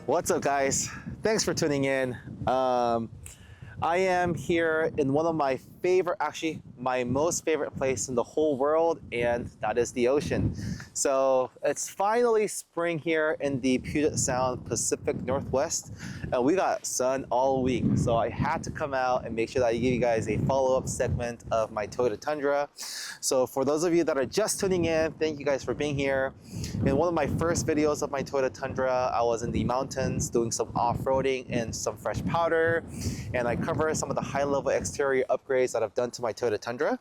What's up, guys? Thanks for tuning in. I am here in one of my favorite, actually my most favorite place in the whole world, and that is the ocean. So it's finally spring here in the Puget Sound Pacific Northwest, and we got sun all week. So I had to come out and make sure that I give you guys a follow-up segment of my Toyota Tundra. So for those of you that are just tuning in, thank you guys for being here. In one of my first videos of my Toyota Tundra, I was in the mountains doing some off-roading and some fresh powder, and I covered some of the high-level exterior upgrades that I've done to my Toyota Tundra.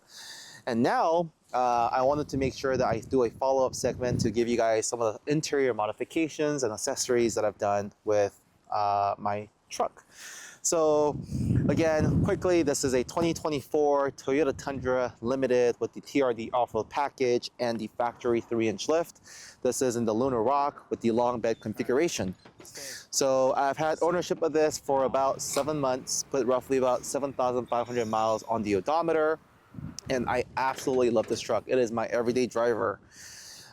And now I wanted to make sure that I do a follow-up segment to give you guys some of the interior modifications and accessories that I've done with my truck. So again, quickly, this is a 2024 Toyota Tundra Limited with the TRD off-road package and the factory 3-inch lift. This is in the Lunar Rock with the long bed configuration. So I've had ownership of this for about 7 months, put roughly about 7,500 miles on the odometer, and I absolutely love this truck. It is my everyday driver.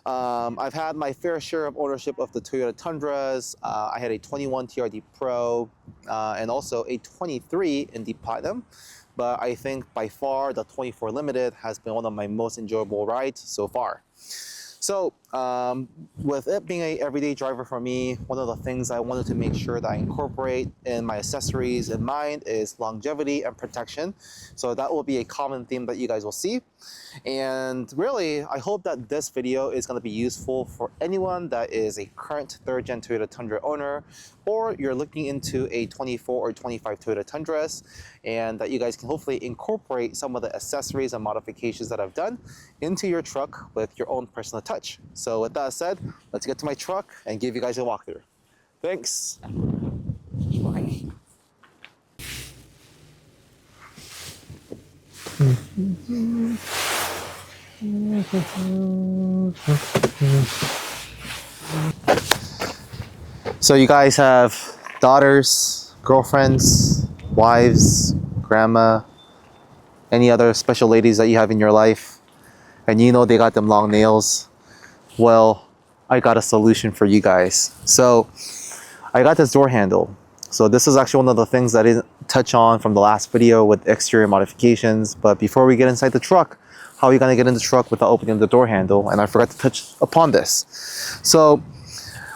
I've had my fair share of ownership of the Toyota Tundras. I had a 21 TRD Pro and also a 23 in the Platinum, but I think by far the 24 Limited has been one of my most enjoyable rides so far. So with it being an everyday driver for me, one of the things I wanted to make sure that I incorporate in my accessories in mind is longevity and protection. So that will be a common theme that you guys will see. And really, I hope that this video is going to be useful for anyone that is a current 3rd gen Toyota Tundra owner, or you're looking into a 24 or 25 Toyota Tundras, and that you guys can hopefully incorporate some of the accessories and modifications that I've done into your truck with your own personal touch. So with that said, let's get to my truck and give you guys a walkthrough. Thanks. So you guys have daughters, girlfriends, wives, grandma, any other special ladies that you have in your life, and you know they got them long nails. Well, I got a solution for you guys. So I got this door handle. So this is actually one of the things that I didn't touch on from the last video with exterior modifications. But before we get inside the truck, how are you gonna get in the truck without opening the door handle? And I forgot to touch upon this. So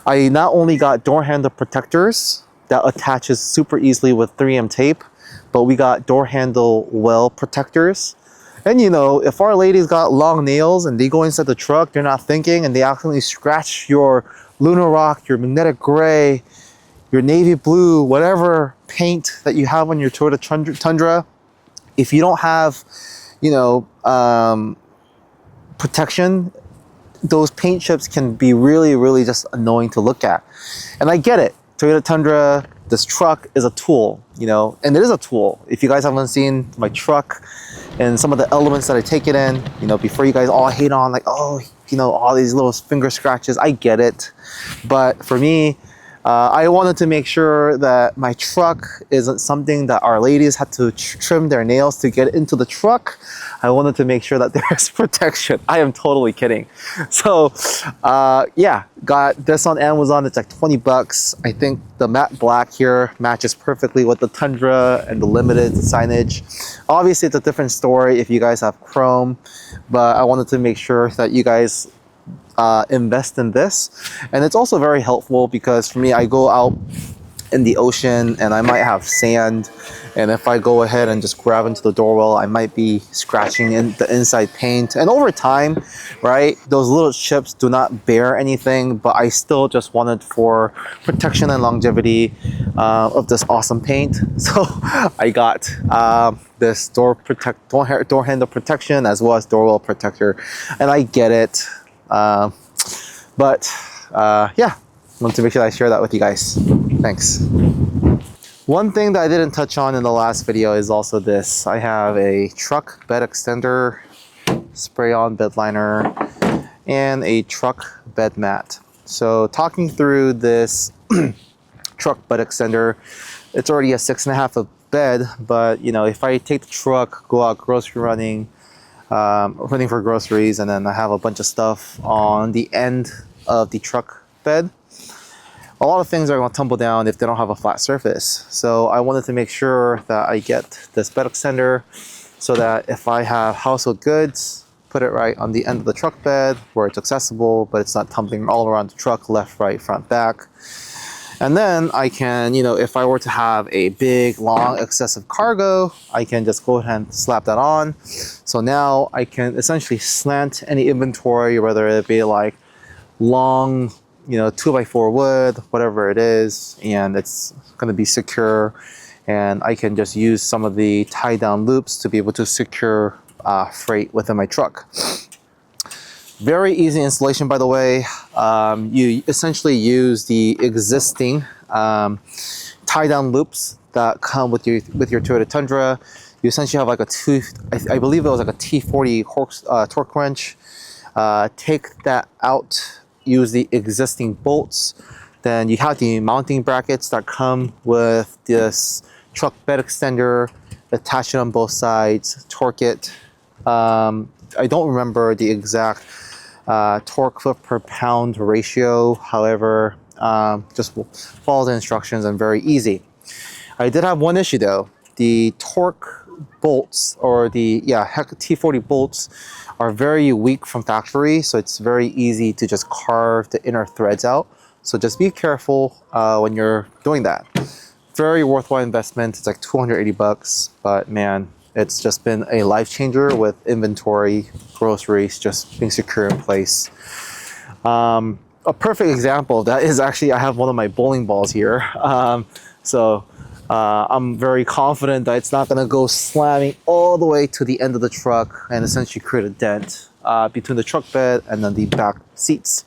I not only got door handle protectors that attaches super easily with 3M tape, but we got door handle well protectors. And you know, if our ladies got long nails and they go inside the truck, they're not thinking, and they accidentally scratch your Lunar Rock, your magnetic gray, your navy blue, whatever paint that you have on your Toyota Tundra, if you don't have, you know, protection, those paint chips can be really, really just annoying to look at. And I get it. Toyota Tundra, this truck is a tool, you know, and it is a tool. If you guys haven't seen my truck and some of the elements that I take it in, you know, before you guys all hate on like, oh, you know, all these little finger scratches, I get it. But for me, I wanted to make sure that my truck isn't something that our ladies had to trim their nails to get into the truck. I wanted to make sure that there's protection. I am totally kidding. So yeah, got this on Amazon. It's like 20 bucks. I think the matte black here matches perfectly with the Tundra and the Limited signage. Obviously, it's a different story if you guys have chrome, but I wanted to make sure that you guys invest in this. And it's also very helpful because for me, I go out in the ocean and I might have sand, and if I go ahead and just grab into the door well, I might be scratching in the inside paint, and over time, right, those little chips do not bear anything, but I still just wanted for protection and longevity of this awesome paint. So I got this door handle protection as well as door well protector, and I get it. But yeah, I wanted to make sure I share that with you guys. Thanks. One thing that I didn't touch on in the last video is also this. I have a truck bed extender, spray-on bed liner, and a truck bed mat. So talking through this truck bed extender, it's already a 6.5 foot bed, but you know, if I take the truck, go out grocery running for groceries, and then I have a bunch of stuff on the end of the truck bed, a lot of things are going to tumble down if they don't have a flat surface. So I wanted to make sure that I get this bed extender so that if I have household goods, put it right on the end of the truck bed where it's accessible, but it's not tumbling all around the truck, left, right, front, back. And then I can, you know, if I were to have a big, long, excessive cargo, I can just go ahead and slap that on. So now I can essentially slant any inventory, whether it be like long, you know, 2x4 wood, whatever it is, and it's going to be secure. And I can just use some of the tie down loops to be able to secure freight within my truck. Very easy installation, by the way. You essentially use the existing tie-down loops that come with your Toyota Tundra. You essentially have like I believe it was like a T40 torque wrench. Take that out, use the existing bolts. Then you have the mounting brackets that come with this truck bed extender. Attach it on both sides, torque it. I don't remember the exact torque foot per pound ratio. However, just follow the instructions and very easy. I did have one issue though. The torque bolts, or the T40 bolts, are very weak from factory, so it's very easy to just carve the inner threads out. So just be careful when you're doing that. Very worthwhile investment. It's like 280 bucks, but man, it's just been a life changer with inventory, groceries just being secure in place. A perfect example of that is actually I have one of my bowling balls here. I'm very confident that it's not going to go slamming all the way to the end of the truck and essentially create a dent between the truck bed and then the back seats.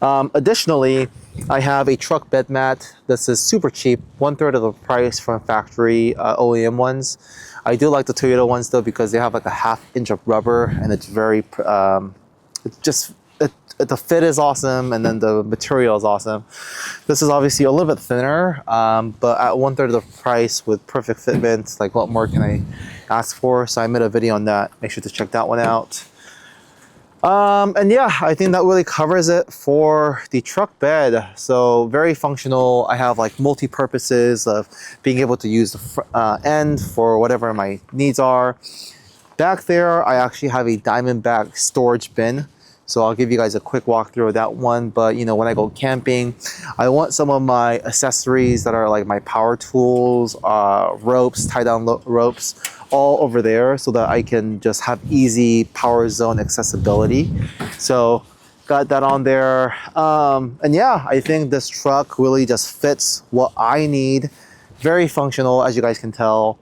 Additionally, I have a truck bed mat. This is super cheap, 1/3 of the price from factory OEM ones. I do like the Toyota ones though because they have like a 1/2 inch of rubber and it's very, the fit is awesome and then the material is awesome. This is obviously a little bit thinner, but at 1/3 of the price with perfect fitment, like what more can I ask for? So I made a video on that. Make sure to check that one out. And yeah, I think that really covers it for the truck bed. So very functional. I have like multi-purposes of being able to use the end for whatever my needs are. Back there, I actually have a Diamondback storage bin. So I'll give you guys a quick walkthrough of that one. But you know, when I go camping, I want some of my accessories that are like my power tools, ropes, tie down ropes, all over there so that I can just have easy power zone accessibility. So got that on there. And yeah, I think this truck really just fits what I need. Very functional, as you guys can tell.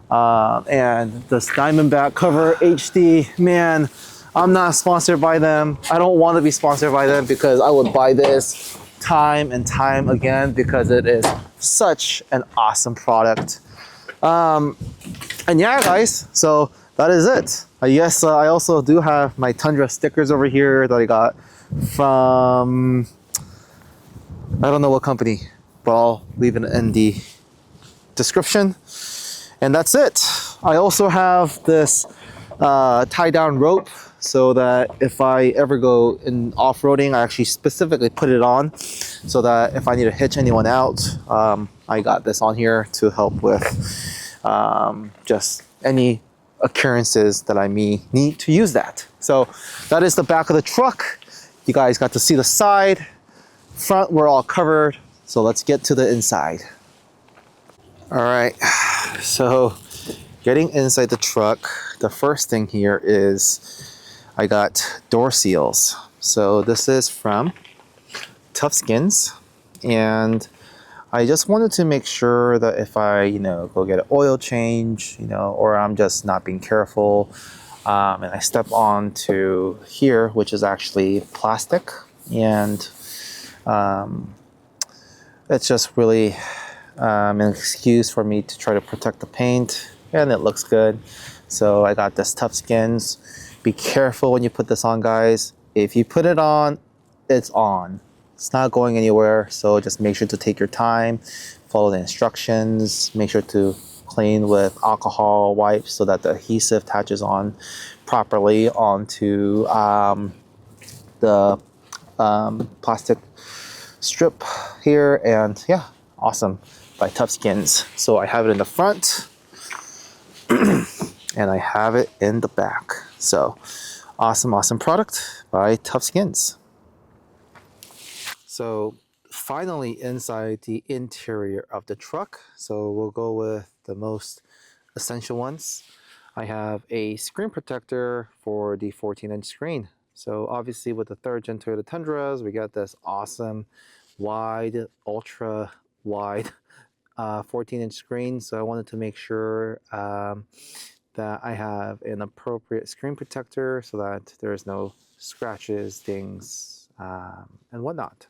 And this Diamondback Cover HD, man, I'm not sponsored by them. I don't want to be sponsored by them because I would buy this time and time again because it is such an awesome product. And yeah, guys, so that is it. Yes, I also do have my Tundra stickers over here that I got from, I don't know what company, but I'll leave it in the description. And that's it. I also have this tie down rope so that if I ever go in off-roading, I actually specifically put it on so that if I need to hitch anyone out, I got this on here to help with just any occurrences that I may need to use that. So that is the back of the truck. You guys got to see the side. Front, we're all covered. So let's get to the inside. All right, so getting inside the truck, the first thing here is I got door seals. So this is from Tufskinz, and I just wanted to make sure that if I, you know, go get an oil change, you know, or I'm just not being careful, and I step onto here, which is actually plastic, and it's just really an excuse for me to try to protect the paint, and it looks good. So I got this Tufskinz. Be careful when you put this on, guys. If you put it on, it's on. It's not going anywhere, so just make sure to take your time, follow the instructions, make sure to clean with alcohol wipes so that the adhesive attaches on properly onto the plastic strip here, and yeah, awesome, by Tufskinz. So I have it in the front and I have it in the back. So awesome product by Tufskinz. So finally inside the interior of the truck. So we'll go with the most essential ones. I have a screen protector for the 14-inch screen. So obviously with the 3rd gen Toyota Tundras, we got this awesome wide, ultra wide 14-inch screen. So I wanted to make sure that I have an appropriate screen protector so that there's no scratches, dings, and whatnot.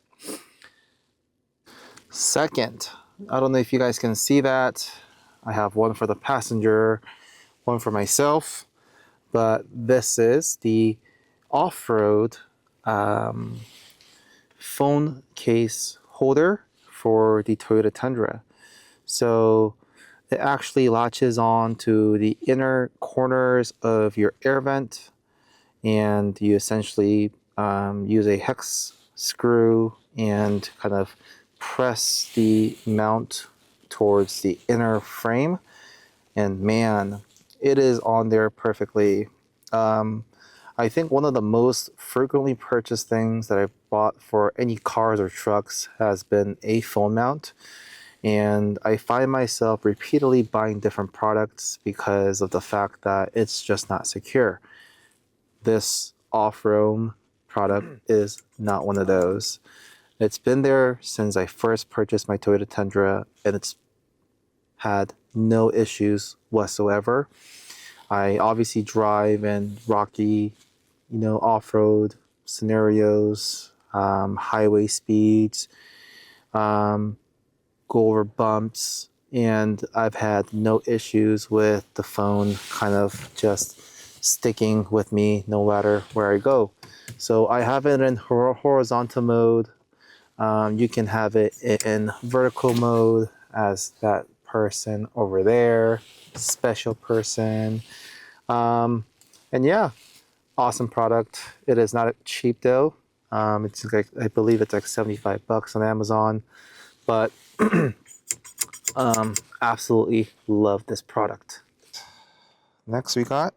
Second, I don't know if you guys can see that. I have one for the passenger, one for myself, but this is the off-road phone case holder for the Toyota Tundra. So it actually latches on to the inner corners of your air vent, and you essentially use a hex screw and kind of press the mount towards the inner frame, and man, it is on there perfectly. I think one of the most frequently purchased things that I've bought for any cars or trucks has been a phone mount. And I find myself repeatedly buying different products because of the fact that it's just not secure. This Offroam product is not one of those. It's been there since I first purchased my Toyota Tundra, and it's had no issues whatsoever. I obviously drive in rocky, off-road scenarios, highway speeds, go over bumps, and I've had no issues with the phone kind of just sticking with me no matter where I go. So I have it in horizontal mode. You can have it in vertical mode as that person over there, special person. And yeah, awesome product. It is not cheap though. It's like, I believe it's like $75 on Amazon, but absolutely love this product. Next we got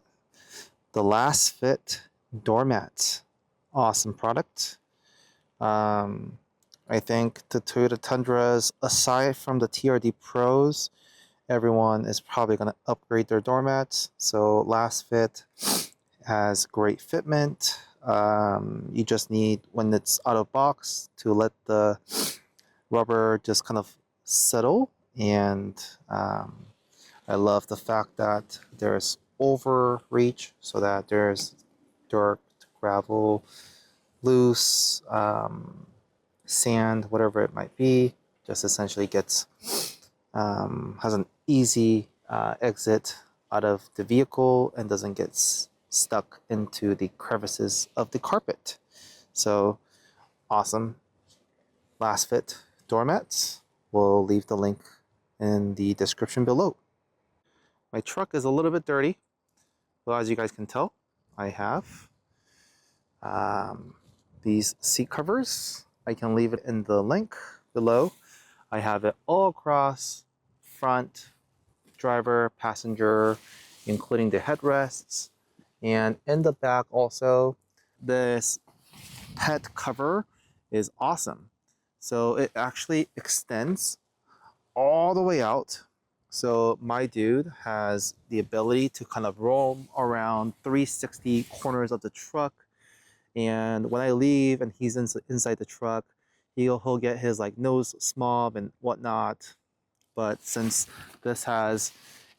the Lasfit doormats. Awesome product. I think the Toyota Tundras, aside from the TRD Pros, everyone is probably going to upgrade their doormats. So Lasfit has great fitment. You just need, when it's out of box, to let the rubber just kind of settle. And I love the fact that there's overreach so that there's dirt, gravel, loose, sand, whatever it might be, just essentially gets has an easy exit out of the vehicle and doesn't get stuck into the crevices of the carpet. So awesome Lasfit doormats. We'll leave the link in the description below. My truck is a little bit dirty, well, as you guys can tell, I have these seat covers. I can leave it in the link below. I have it all across front, driver, passenger, including the headrests, and in the back also. This head cover is awesome. So it actually extends all the way out. So my dude has the ability to kind of roam around 360 corners of the truck. And when I leave and he's inside the truck, he'll get his like nose swab and whatnot. But since this has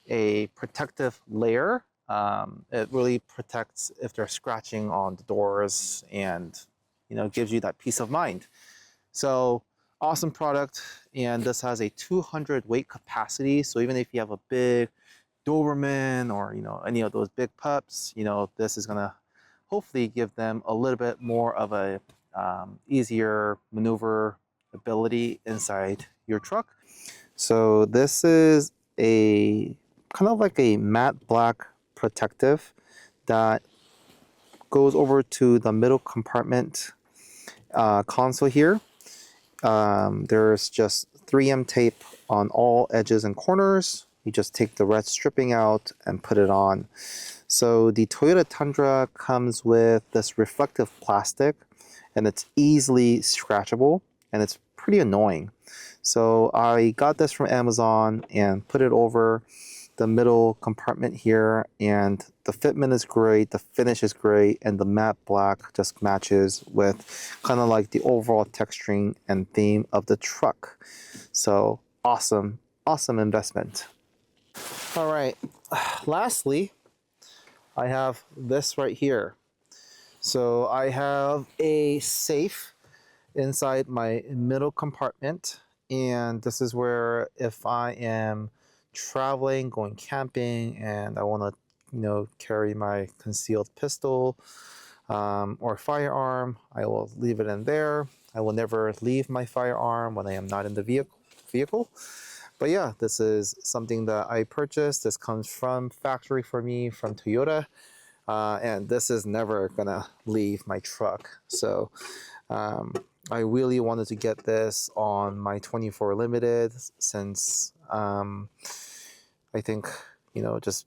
a protective layer, it really protects if they're scratching on the doors, and gives you that peace of mind. So awesome product, and this has a 200 weight capacity. So even if you have a big Doberman or any of those big pups, this is gonna hopefully give them a little bit more of a easier maneuver ability inside your truck. So this is a kind of like a matte black protective that goes over to the middle compartment console here. There's just 3M tape on all edges and corners. You just take the red stripping out and put it on. So the Toyota Tundra comes with this reflective plastic, and it's easily scratchable, and it's pretty annoying. So I got this from Amazon and put it over the middle compartment here, and the fitment is great, the finish is great, and the matte black just matches with kind of like the overall texturing and theme of the truck. So awesome, awesome investment. All right, lastly, I have this right here. So I have a safe inside my middle compartment, and this is where if I am traveling, going camping, and I want to carry my concealed pistol or firearm, I will leave it in there. I will never leave my firearm when I am not in the vehicle. But yeah, this is something that I purchased. This comes from factory for me from Toyota, and this is never gonna leave my truck. So I really wanted to get this on my 24 Limited, since I think just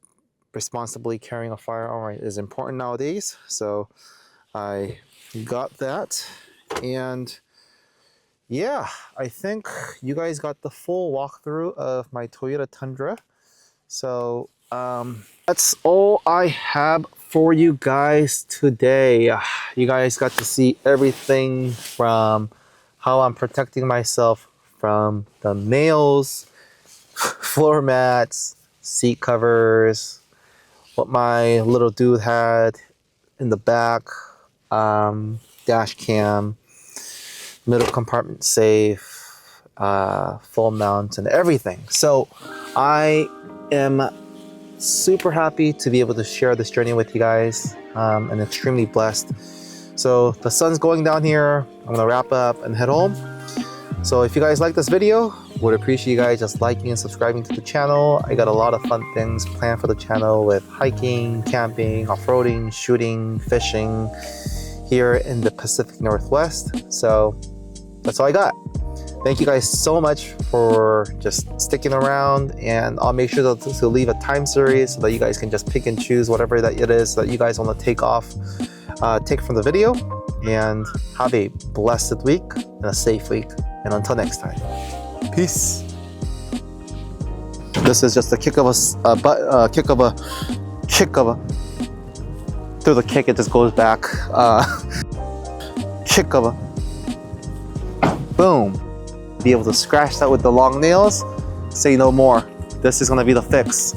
responsibly carrying a firearm is important nowadays. So I got that, and yeah, I think you guys got the full walkthrough of my Toyota Tundra. So that's all I have for you guys today. You guys got to see everything from how I'm protecting myself from the nails, floor mats, seat covers, what my little dude had in the back, dash cam, middle compartment safe, full mount, and everything. So I am super happy to be able to share this journey with you guys, and extremely blessed. So the sun's going down here. I'm gonna wrap up and head home. So if you guys like this video, would appreciate you guys just liking and subscribing to the channel. I got a lot of fun things planned for the channel with hiking, camping, off-roading, shooting, fishing here in the Pacific Northwest. So that's all I got. Thank you guys so much for just sticking around, and I'll make sure to leave a time series so that you guys can just pick and choose whatever that it is that you guys want to take from the video. And have a blessed week and a safe week. And until next time, peace. This is just a kick of through the kick, it just goes back. Kick of a boom. Be able to scratch that with the long nails. Say no more. This is gonna be the fix.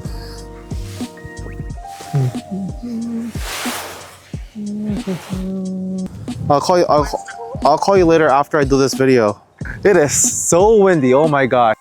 I'll call you later after I do this video. It is so windy. Oh my god.